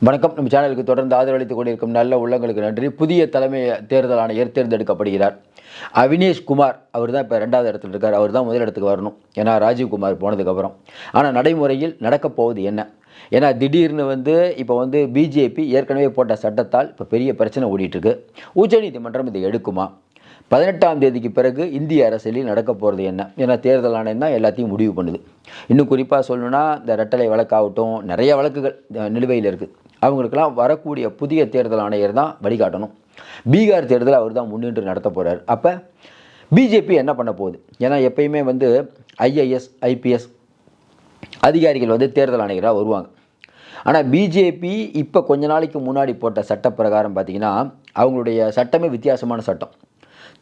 வணக்கம். நம்ம சேனலுக்கு தொடர்ந்து ஆதரவளித்துக் கொண்டிருக்கும் நல்ல உள்ளங்களுக்கு நன்றி. புதிய தலைமை தேர்தல் ஆணையர் தேர்ந்தெடுக்கப்படுகிறார். அவினேஷ் குமார் அவர் தான் இப்போ 2வது இடத்துல இருக்கார். அவர் தான் முதல் இடத்துக்கு வரணும், ஏன்னா ராஜீவ்குமார் போனதுக்கப்புறம். ஆனால் நடைமுறையில் நடக்கப் போவது என்ன? ஏன்னா திடீர்னு இப்போ பிஜேபி ஏற்கனவே போட்ட சட்டத்தால் இப்போ பெரிய பிரச்சனை ஓடிட்டுருக்கு. உச்சநீதிமன்றம் இதை எடுக்குமா? 18ஆம் தேதிக்கு பிறகு இந்திய அரசியலில் நடக்க போகிறது என்ன? ஏன்னா தேர்தல் ஆணையம் தான் எல்லாத்தையும் முடிவு பண்ணுது. இன்னும் குறிப்பாக சொல்லணுன்னா, இந்த ரெட்டலை வழக்காகட்டும், நிறைய வழக்குகள் நிலுவையில் இருக்குது. அவங்களுக்கெல்லாம் வரக்கூடிய புதிய தேர்தல் ஆணையர் தான் வழிகாட்டணும். பீகார் தேர்தல் அவர் தான் முன்னின்று நடத்த போகிறார். அப்போ பிஜேபி என்ன பண்ண போகுது? ஏன்னா எப்பயுமே ஐஏஎஸ் ஐபிஎஸ் அதிகாரிகள் தேர்தல் ஆணையராக வருவாங்க. ஆனால் பிஜேபி இப்போ கொஞ்ச நாளைக்கு முன்னாடி போட்ட சட்ட பிரகாரம் பார்த்திங்கன்னா, அவங்களுடைய சட்டமே வித்தியாசமான சட்டம்.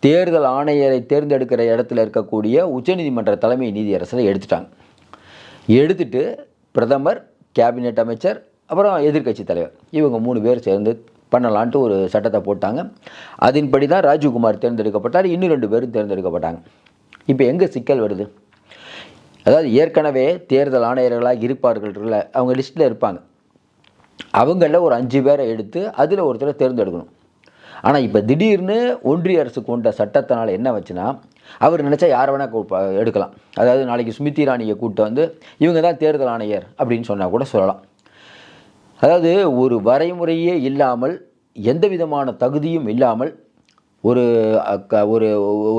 தேர்தல் ஆணையரை தேர்ந்தெடுக்கிற இடத்துல இருக்கக்கூடிய உச்சநீதிமன்ற தலைமை நீதியரசரை எடுத்துட்டு பிரதமர், கேபினெட் அமைச்சர், அப்புறம் எதிர்க்கட்சி தலைவர், இவங்க 3 பேர் சேர்ந்து பண்ணலான்ட்டு ஒரு சட்டத்தை போட்டாங்க. அதன்படி தான் ராஜீவ்குமார் தேர்ந்தெடுக்கப்பட்டார். இன்னும் 2 பேரும் தேர்ந்தெடுக்கப்பட்டாங்க. இப்போ எங்கே சிக்கல் வருது? அதாவது ஏற்கனவே தேர்தல் ஆணையர்களாக இருப்பார்கள், அவங்க லிஸ்ட்டில் இருப்பாங்க. அவங்களில் ஒரு 5 பேரை எடுத்து அதில் ஒருத்தரை தேர்ந்தெடுக்கணும். ஆனால் இப்போ திடீர்னு ஒன்றிய அரசு கொண்ட சட்டத்தினால் என்ன வச்சுன்னா, அவர் நினச்சா யாரை வேணால் எடுக்கலாம். அதாவது நாளைக்கு ஸ்மிருதி இரானியை கூப்பிட்டு இவங்க தான் தேர்தல் ஆணையர் அப்படின்னு சொன்னால் கூட சொல்லலாம். அதாவது ஒரு வரைமுறையே இல்லாமல், எந்த விதமான தகுதியும் இல்லாமல் ஒரு ஒரு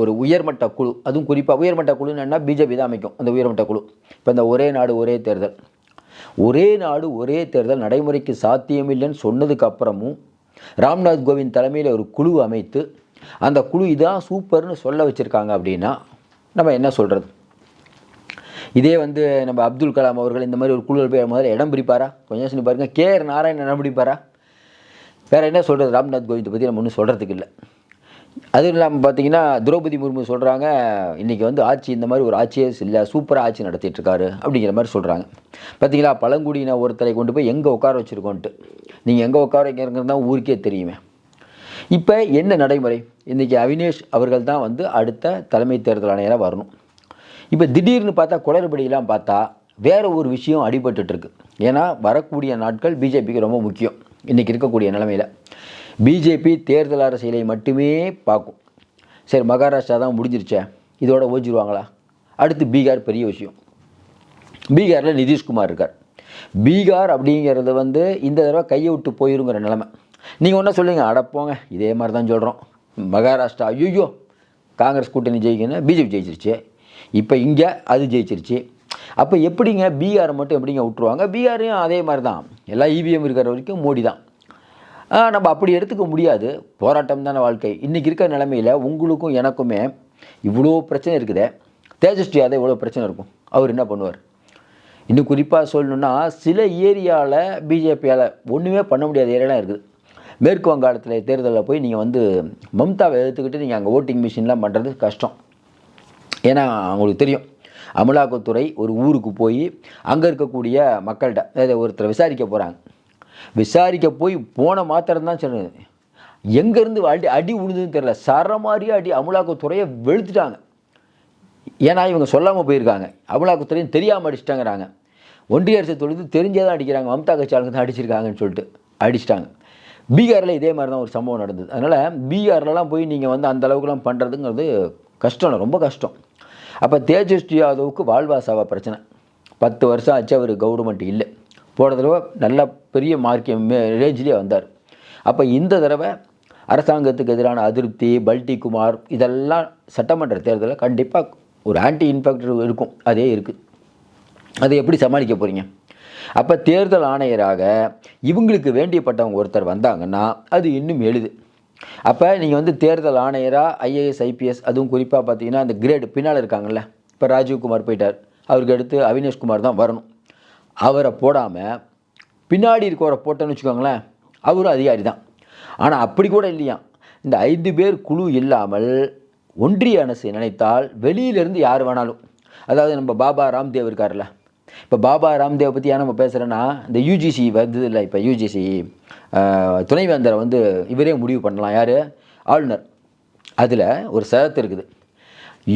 ஒரு உயர்மட்ட குழு, அதுவும் குறிப்பாக உயர்மட்ட குழுன்னு என்ன, பிஜேபி தான் அமைக்கும் அந்த உயர்மட்ட குழு. இப்போ இந்த ஒரே நாடு ஒரே தேர்தல் நடைமுறைக்கு சாத்தியமில்லைன்னு சொன்னதுக்கு அப்புறமும் ராம்நாத் கோவிந்த் தலைமையில் ஒரு குழு அமைத்து அந்த குழு இதான் சூப்பர்னு சொல்ல வச்சுருக்காங்க. அப்படின்னா நம்ம என்ன சொல்கிறது? இதே நம்ம அப்துல் கலாம் அவர்கள் இந்த மாதிரி ஒரு குழு போய் முதல்ல இடம் பிடிப்பாரா? கொஞ்சம் சொல்லி பாருங்கள். கேஆர் நாராயணன் இடம் பிடிப்பாரா? வேறு என்ன சொல்கிறது? ராம்நாத் கோவிந்தை பற்றி நம்ம ஒன்றும் சொல்கிறதுக்கு இல்லை. அதுவும் இல்லாமல் பார்த்தீங்கன்னா, திரௌபதி முர்மு சொல்கிறாங்க, இன்றைக்கி ஆட்சி இந்த மாதிரி ஒரு ஆட்சியே இல்லை, சூப்பராக ஆட்சி நடத்திட்டுருக்காரு அப்படிங்கிற மாதிரி சொல்கிறாங்க. பார்த்தீங்களா, பழங்குடியின ஒருத்தரை கொண்டு போய் எங்கே உட்கார வச்சுருக்கோன்ட்டு. நீங்கள் எங்கே உட்கார வைக்கிறங்கிறது தான் ஊருக்கே தெரியுமே. இப்போ என்ன நடைமுறை? இன்றைக்கி அவினேஷ் அவர்கள் தான் அடுத்த தலைமை தேர்தல் ஆணையராக வரணும். இப்போ திடீர்னு பார்த்தா குளறுபடியெல்லாம் பார்த்தா வேறு ஒரு விஷயம் அடிபட்டுருக்கு. ஏன்னா வரக்கூடிய நாட்கள் பிஜேபிக்கு ரொம்ப முக்கியம். இன்றைக்கி இருக்கக்கூடிய நிலைமையில் பிஜேபி தேர்தல் அரசியலை மட்டுமே பார்க்கும். சரி, மகாராஷ்டிரா தான் முடிஞ்சிருச்சே, இதோட ஓஞ்சிருவாங்களா? அடுத்து பீகார் பெரிய விஷயம். பீகாரில் நிதிஷ்குமார் இருக்கார். பீகார் அப்படிங்கிறது இந்த தடவை கையை விட்டு போயிருங்கிற நிலைமை. நீங்கள் ஒன்றா சொல்லுங்கள், அடப்போங்க இதே மாதிரி தான் சொல்கிறோம். மகாராஷ்டிரா ஐயோ காங்கிரஸ் கூட்டணி ஜெயிக்கணும், பிஜேபி ஜெயிச்சிருச்சு. இப்போ இங்கே அது ஜெயிச்சிருச்சு. அப்போ எப்படிங்க பீகாரை மட்டும் எப்படிங்க விட்டுருவாங்க? பீகாரையும் அதே மாதிரி தான், எல்லா இவிஎம் இருக்கிற வரைக்கும் மோடி தான். நம்ம அப்படி எடுத்துக்க முடியாது. போராட்டம் தானே வாழ்க்கை. இன்றைக்கி இருக்கிற நிலைமையில் உங்களுக்கும் எனக்குமே இவ்வளோ பிரச்சனை இருக்குதே. தேஜஸ்வி யாதவ் இவ்வளோ பிரச்சனை இருக்கும், அவர் என்ன பண்ணுவார்? இன்னும் குறிப்பாக சொல்லணுன்னா, சில ஏரியாவில் பிஜேபியால் ஒன்றுமே பண்ண முடியாத ஏரியாலாம் இருக்குது. மேற்கு வங்காளத்தில் தேர்தலில் போய் நீங்கள் மம்தாவை எடுத்துக்கிட்டு நீங்கள் அங்கே ஓட்டிங் மிஷின்லாம் பண்ணுறது கஷ்டம். ஏன்னா அவங்களுக்கு தெரியும், அமலாக்கத்துறை ஒரு ஊருக்கு போய் அங்கே இருக்கக்கூடிய மக்கள்கிட்ட அதாவது ஒருத்தரை விசாரிக்க போய் போன மாத்திரம்தான் சொன்னது, எங்கேருந்து அடி உழுதுன்னு தெரில, சரமாரியாக அடி அமலாக்கத்துறையை வெளுத்துட்டாங்க. ஏன்னா இவங்க சொல்லாமல் போயிருக்காங்க, அமலாக்கத்துறையும் தெரியாமல் அடிச்சிட்டாங்கிறாங்க. ஒன்றிய அரசு தொழில் தெரிஞ்சே தான் அடிக்கிறாங்க, மம்தா கட்சி ஆளுங்க தான் அடிச்சிருக்காங்கன்னு சொல்லிட்டு அடிச்சிட்டாங்க. பீகாரில் இதே மாதிரி தான் ஒரு சம்பவம் நடந்தது. அதனால் பீகார்லலாம் போய் நீங்கள் அந்த அளவுக்குலாம் பண்ணுறதுங்கிறது கஷ்டம், ரொம்ப கஷ்டம். அப்போ தேஜஸ்வி யாதவுக்கு வாழ்வாசாவா பிரச்சனை. 10 வருஷம் ஆச்சு அவர் கவர்மெண்ட் இல்லை. போன தடவை நல்ல பெரிய ரேஞ்சிலே வந்தார். அப்போ இந்த தடவை அரசாங்கத்துக்கு எதிரான அதிருப்தி, பல்டி குமார், இதெல்லாம் சட்டமன்ற தேர்தலில் கண்டிப்பாக ஒரு ஆன்டி இன்ஃபேக்டர் இருக்கும். அதே இருக்குது. அதை எப்படி சமாளிக்க போகிறீங்க? அப்போ தேர்தல் ஆணையராக இவங்களுக்கு வேண்டியப்பட்டவங்க ஒருத்தர் வந்தாங்கன்னா அது இன்னும் எளிது. அப்போ நீங்கள் தேர்தல் ஆணையராக ஐஏஎஸ் ஐபிஎஸ், அதுவும் குறிப்பாக பார்த்தீங்கன்னா அந்த கிரேடு பின்னால் இருக்காங்கல்ல, இப்போ ராஜீவ்குமார் போயிட்டார், அவருக்கு அடுத்து அவினேஷ் குமார் தான் வரணும். அவரை போடாமல் பின்னாடி இருக்கவரை போட்டோன்னு வச்சுக்கோங்களேன், அவரும் அதிகாரி தான். ஆனால் அப்படி கூட இல்லையா, இந்த 5 பேர் குழு இல்லாமல் ஒன்றிய அரசு நினைத்தால் வெளியிலேருந்து யார் வேணாலும், அதாவது நம்ம பாபா ராம்தேவ் இருக்கார்ல, இப்போ பாபா ராம்தேவை பற்றி ஏன் நம்ம பேசுகிறேன்னா, இந்த யூஜிசி வந்தது இல்லை, இப்போ யூஜிசி துணைவேந்தரை இவரே முடிவு பண்ணலாம். யார்? ஆளுநர். அதில் ஒரு சரத்து இருக்குது,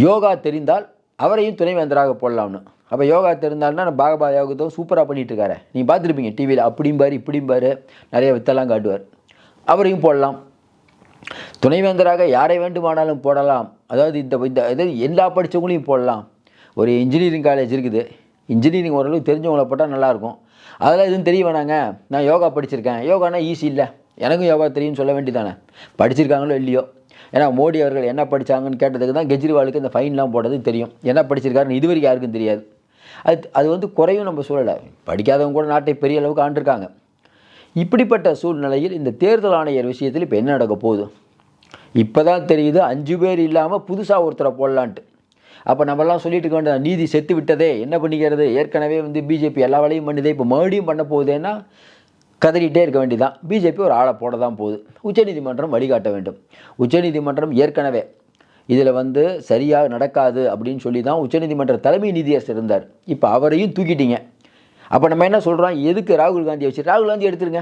யோகா தெரிந்தால் அவரையும் துணைவேந்தராக போடலாம்னு. அப்போ யோகா தெரிந்தால்னா நான் பாகபா யோகத்தை சூப்பராக பண்ணிகிட்டு இருக்காரு. நீங்கள் பார்த்துருப்பீங்க டிவியில், அப்படிம்பாரு இப்படிம்பாரு, நிறைய வித்தெல்லாம் காட்டுவார். அவரையும் போடலாம். துணைவேந்தராக யாரை வேண்டுமானாலும் போடலாம். அதாவது இந்த எல்லா படித்தவங்களையும் போடலாம். ஒரு இன்ஜினியரிங் காலேஜ் இருக்குது, இன்ஜினியரிங் ஓரளவுக்கு தெரிஞ்சவங்கள போட்டால் நல்லாயிருக்கும். அதெல்லாம் எதுவும் தெரிய வேணாங்க, நான் யோகா படிச்சிருக்கேன், யோகானா ஈஸி இல்லை, எனக்கும் யோகா தெரியும்னு சொல்ல வேண்டியதானே. படிச்சிருக்காங்களோ இல்லையோ. ஏன்னா மோடி அவர்கள் என்ன படித்தாங்கன்னு கேட்டதுக்கு தான் கெஜ்ரிவாலுக்கு இந்த ஃபைன்லாம் போடுறது தெரியும். என்ன படிச்சிருக்காருன்னு இதுவரைக்கும் யாருக்கும் தெரியாது. அது வந்து குறையும் நம்ம சொல்லலை. படிக்காதவங்க கூட நாட்டை பெரிய அளவுக்கு ஆண்டிருக்காங்க. இப்படிப்பட்ட சூழ்நிலையில் இந்த தேர்தல் ஆணையர் விஷயத்தில் இப்போ என்ன நடக்க போகுது? இப்போ தான் தெரியுது 5 பேர் இல்லாமல் புதுசாக ஒருத்தரை போடலான்ட்டு. அப்போ நம்மலாம் சொல்லிட்டு இருக்க வேண்டிய நீதி செத்து விட்டதே, என்ன பண்ணிக்கிறது, ஏற்கனவே வந்து பிஜேபி எல்லா வேலையும் பண்ணுதே, இப்போ மறுபடியும் பண்ண போகுதுன்னா கதறிட்டே இருக்க வேண்டியதான். பிஜேபி ஒரு ஆளை போட தான் போகுது. உச்சநீதிமன்றம் வழிகாட்ட வேண்டும். உச்சநீதிமன்றம் ஏற்கனவே இதில் வந்து சரியாக நடக்காது அப்படின்னு சொல்லி தான் உச்சநீதிமன்ற தலைமை நீதியரசர் இருந்தார். இப்போ அவரையும் தூக்கிட்டீங்க. அப்போ நம்ம என்ன சொல்கிறோம், எதுக்கு ராகுல் காந்தியை வச்சு, ராகுல் காந்தி எடுத்துருங்க.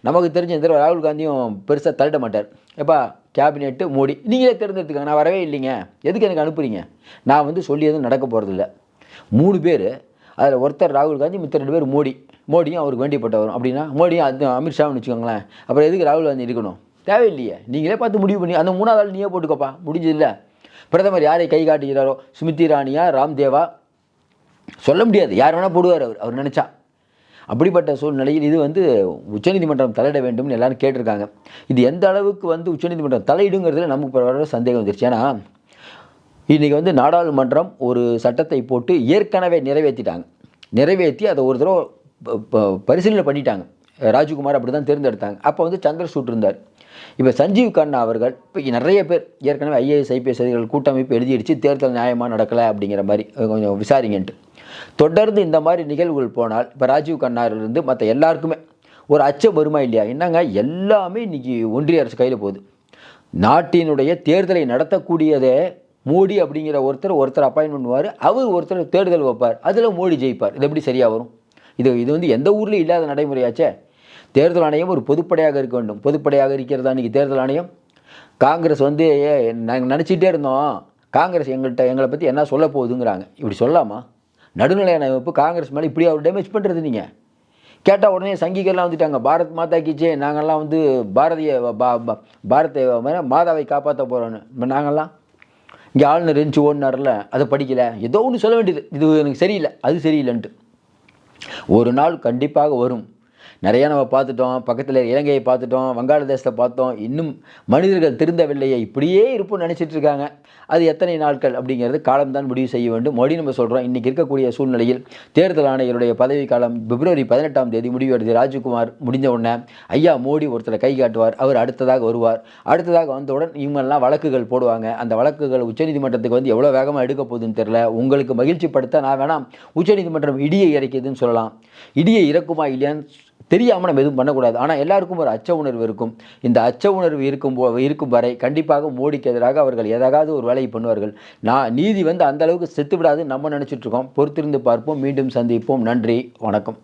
நமக்கு தெரிஞ்ச இந்த ராகுல் காந்தியும் பெருசாக தள்ளிட மாட்டார். எப்பா கேபினெட்டு மோடி நீங்களே தேர்ந்தெடுத்துக்காங்க, நான் வரவே இல்லைங்க, எதுக்கு எனக்கு அனுப்புறீங்க, நான் வந்து சொல்லி எதுவும் நடக்க போகிறதில்ல. 3 பேர், அதில் ஒருத்தர் ராகுல் காந்தி, மித்த 2 பேர் மோடியும் அவருக்கு வேண்டியப்பட்டவரும். அப்படின்னா மோடியும் அது அமித்ஷான்னு வச்சுக்கோங்களேன். அப்புறம் எதுக்கு ராகுல் காந்தி இருக்கணும், தேவையில்லையே. நீங்களே பார்த்து முடிவு பண்ணி அந்த 3வது ஆள் நீயே போட்டுக்கோப்பா, முடிஞ்சதில்லை. பிரதமர் யாரை கை காட்டுகிறாரோ, ஸ்மிருதி இரானியா, ராம்தேவா, சொல்ல முடியாது, யார் வேணால் போடுவார் அவர் நினச்சா. அப்படிப்பட்ட சூழ்நிலையில் இது வந்து உச்சநீதிமன்றம் தலையிட வேண்டும்னு எல்லாரும் கேட்டிருக்காங்க. இது எந்த அளவுக்கு வந்து உச்சநீதிமன்றம் தலையிடுங்கிறதுல நமக்கு வர சந்தேகம் வந்துருச்சு. ஏன்னா இன்றைக்கி வந்து நாடாளுமன்றம் ஒரு சட்டத்தை போட்டு ஏற்கனவே நிறைவேற்றி அதை ஒரு தடவை பரிசீலனை பண்ணிட்டாங்க. ராஜ்குமார் அப்படி தான் தேர்ந்தெடுத்தாங்க. அப்போ வந்து சந்திரசூட் இருந்தார். இப்போ சஞ்சீவ் கண்ணா அவர்கள், இப்போ நிறைய பேர் ஏற்கனவே IAS IPS அதிகாரிகள் கூட்டமைப்பு எழுதிடுச்சு, தேர்தல் நியாயமாக நடக்கலை அப்படிங்கிற மாதிரி கொஞ்சம் விசாரிங்கன்ட்டு. தொடர்ந்து இந்த மாதிரி நிகழ்வுகள் போனால் இப்போ ராஜீவ் கண்ணாரிலிருந்து மற்ற எல்லாருக்குமே ஒரு அச்சம் வருமா இல்லையா? என்னங்க எல்லாமே இன்றைக்கி ஒன்றிய அரசு கையில் போகுது. நாட்டினுடைய தேர்தலை நடத்தக்கூடியதே மோடி அப்படிங்கிற ஒருத்தர் அப்பாயின்மெண்ட் பண்ணுவார், அவர் ஒருத்தர் தேர்தல் வைப்பார், அதில் மோடி ஜெயிப்பார். இது எப்படி சரியாக வரும்? இது வந்து எந்த ஊர்லேயும் இல்லாத நடைமுறையாச்சே. தேர்தல் ஆணையம் ஒரு பொதுப்படையாக இருக்க வேண்டும். பொதுப்படையாக இருக்கிறதா இன்றைக்கி தேர்தல் ஆணையம்? காங்கிரஸ் வந்து நாங்கள் நினச்சிட்டே இருந்தோம், காங்கிரஸ் எங்களை பற்றி என்ன சொல்ல போகுதுங்கிறாங்க. இப்படி சொல்லலாமா? நடுநிலை அமைப்பு காங்கிரஸ் மேலே இப்படி அவர் டேமேஜ் பண்ணுறது. நீங்கள் கேட்டால் உடனே சங்கிகள்லாம் வந்துட்டாங்க, பாரத் மாதா கிச்சே, நாங்கள்லாம் வந்து பாரத மாதாவை காப்பாற்ற போகிறோன்னு. நாங்கள்லாம் இங்கே ஆளுநர் இருந்துச்சு ஓடினார்ல, அதை படிக்கலை, ஏதோ ஒன்று சொல்ல வேண்டியது, இது எனக்கு சரியில்லை அது சரியில்லைன்ட்டு. ஒரு நாள் கண்டிப்பாக வரும். நிறையா நம்ம பார்த்துட்டோம், பக்கத்தில் இலங்கையை பார்த்துட்டோம், வங்காளதேசத்தை பார்த்தோம், இன்னும் மனிதர்கள் திருந்தவில்லையே, இப்படியே இருப்போம்னு நினச்சிட்டு இருக்காங்க. அது எத்தனை நாட்கள் அப்படிங்கிறது காலம்தான் முடிவு செய்ய வேண்டும். மோடி நம்ம சொல்கிறோம், இன்றைக்கி இருக்கக்கூடிய சூழ்நிலையில் தேர்தல் ஆணையருடைய பதவி காலம் பிப்ரவரி 18ஆம் தேதி முடிவெடுத்து ராஜ்குமார் முடிஞ்ச உடனே ஐயா மோடி ஒருத்தரை கை காட்டுவார், அவர் அடுத்ததாக வருவார். அடுத்ததாக வந்தவுடன் இவங்கெல்லாம் வழக்குகள் போடுவாங்க. அந்த வழக்குகள் உச்சநீதிமன்றத்துக்கு வந்து எவ்வளோ வேகமாக எடுக்க போகுதுன்னு தெரில. உங்களுக்கு மகிழ்ச்சிப்படுத்த நான் வேணாம் உச்சநீதிமன்றம் இடியை இறக்கியதுன்னு சொல்லலாம். இடியை இறக்குமா இல்லையான்னு தெரியாமல் நம்ம எதுவும் பண்ணக்கூடாது. ஆனால் எல்லாருக்கும் ஒரு அச்ச உணர்வு இருக்கும். இந்த அச்ச உணர்வு இருக்கும் வரை கண்டிப்பாக மோடிக்கு எதிராக அவர்கள் ஏதாவது ஒரு வேலையை பண்ணுவார்கள். நீதி வந்து அந்த அளவுக்கு செத்து விடாது நம்ம நினச்சிட்ருக்கோம். பொறுத்திருந்து பார்ப்போம். மீண்டும் சந்திப்போம். நன்றி, வணக்கம்.